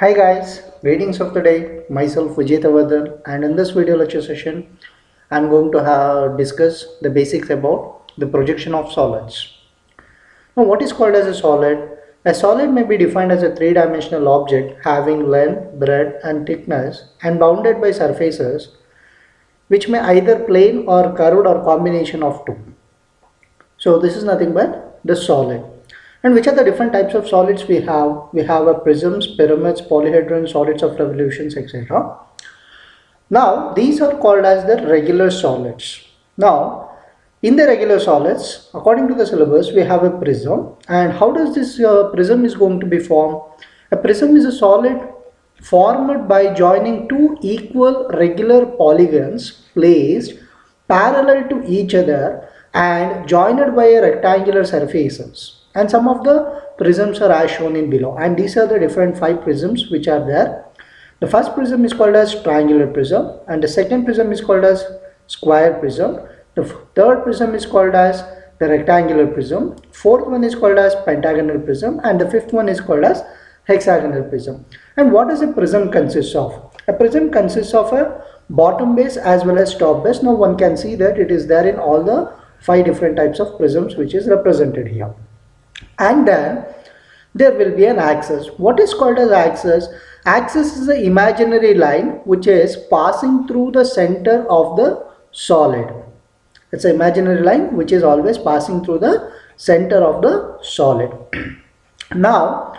Hi guys, greetings of the day. Myself Vijay Tavadar, and in this video lecture session I'm going to discuss the basics about the projection of solids. Now what is called as a solid? A solid may be defined as a three-dimensional object having length, breadth and thickness and bounded by surfaces which may either plane or curved or combination of two. So this is nothing but the solid. And which are the different types of solids we have? We have a prisms, pyramids, polyhedron, solids of revolutions, etc. Now these are called as the regular solids. Now in the regular solids, according to the syllabus, we have a prism. And how does this prism is going to be formed? A prism is a solid formed by joining two equal regular polygons placed parallel to each other and joined by a rectangular surfaces. And some of the prisms are as shown in below, and these are the different 5 prisms which are there. The first prism is called as triangular prism, and the second prism is called as square prism. The third prism is called as the rectangular prism. Fourth one is called as pentagonal prism, and the fifth one is called as hexagonal prism. And what does a prism consist of? A prism consists of a bottom base as well as top base. Now one can see that it is there in all the 5 different types of prisms which is represented here. And then there will be an axis. What is called as axis? Axis is the imaginary line which is passing through the center of the solid. It's an imaginary line which is always passing through the center of the solid. Now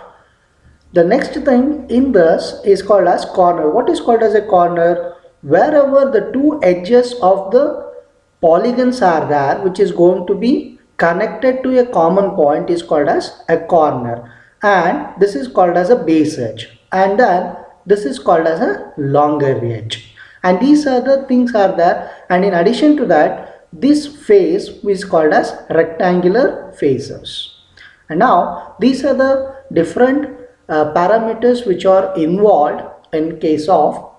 the next thing in this is called as corner. What is called as a corner? Wherever the two edges of the polygons are there, which is going to be connected to a common point, is called as a corner, and this is called as a base edge, and then this is called as a longer edge. And these are the things are there, and in addition to that, this face is called as rectangular faces. And now these are the different parameters which are involved in case of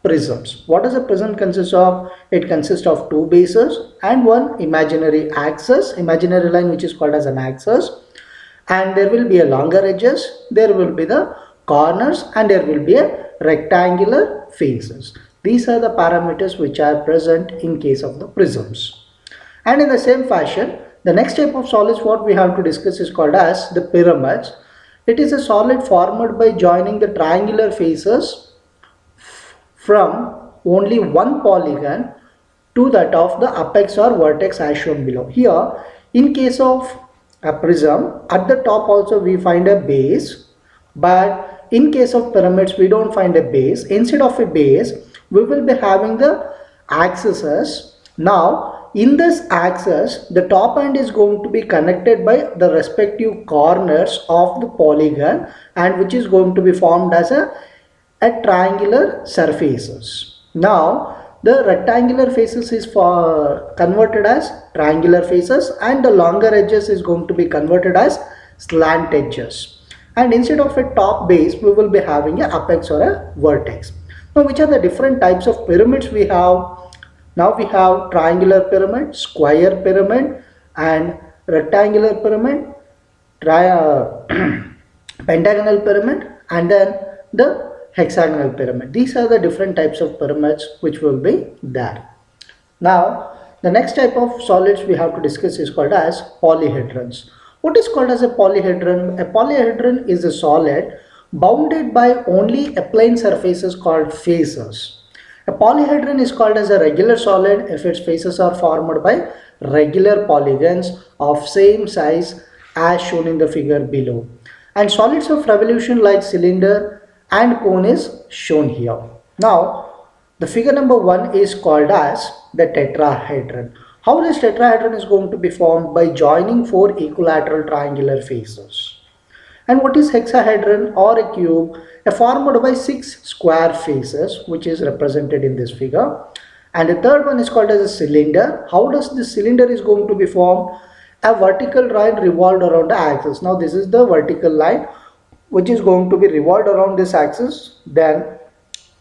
prisms. What does a prism consist of? It consists of two bases and one imaginary axis, imaginary line which is called as an axis, and there will be a longer edges, there will be the corners, and there will be a rectangular faces. These are the parameters which are present in case of the prisms. And in the same fashion, the next type of solids what we have to discuss is called as the pyramids. It is a solid formed by joining the triangular faces from only one polygon to that of the apex or vertex as shown below. Here in case of a prism, at the top also we find a base, but in case of pyramids we don't find a base. Instead of a base we will be having the axes. Now in this axis the top end is going to be connected by the respective corners of the polygon, and which is going to be formed as a triangular surfaces. Now the rectangular faces is converted as triangular faces, and the longer edges is going to be converted as slant edges, and instead of a top base we will be having a apex or a vertex. Now which are the different types of pyramids we have? Now we have triangular pyramid, square pyramid, and rectangular pyramid, pentagonal pyramid, and then the hexagonal pyramid. These are the different types of pyramids which will be there. Now the next type of solids we have to discuss is called as polyhedrons. What is called as a polyhedron? A polyhedron is a solid bounded by only a plane surfaces called faces. A polyhedron is called as a regular solid if its faces are formed by regular polygons of same size as shown in the figure below. And solids of revolution like cylinder and cone is shown here. Now the figure number 1 is called as the tetrahedron. How this tetrahedron is going to be formed? By joining 4 equilateral triangular faces. And what is hexahedron or a cube? Formed by 6 square faces which is represented in this figure. And the third one is called as a cylinder. How does this cylinder is going to be formed? A vertical line revolved around the axis. Now this is the vertical line which is going to be revolved around this axis. Then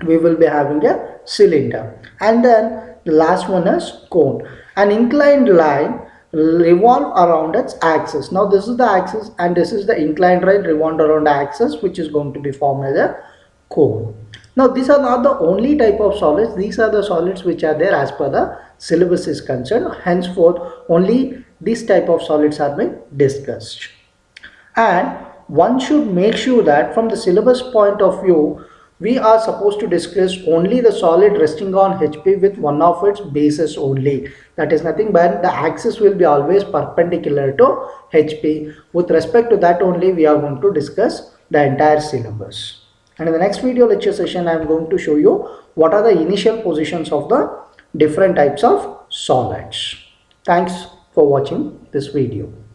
we will be having a cylinder. And then the last one is cone. An inclined line revolve around its axis. Now this is the axis and this is the inclined line revolved around the axis which is going to be formed as a Cool. Now these are not the only type of solids. These are the solids which are there as per the syllabus is concerned. Henceforth, only this type of solids are being discussed. And one should make sure that from the syllabus point of view, we are supposed to discuss only the solid resting on HP with one of its bases only. That is nothing but the axis will be always perpendicular to HP. With respect to that only, we are going to discuss the entire syllabus. And in the next video lecture session, I am going to show you what are the initial positions of the different types of solids. Thanks for watching this video.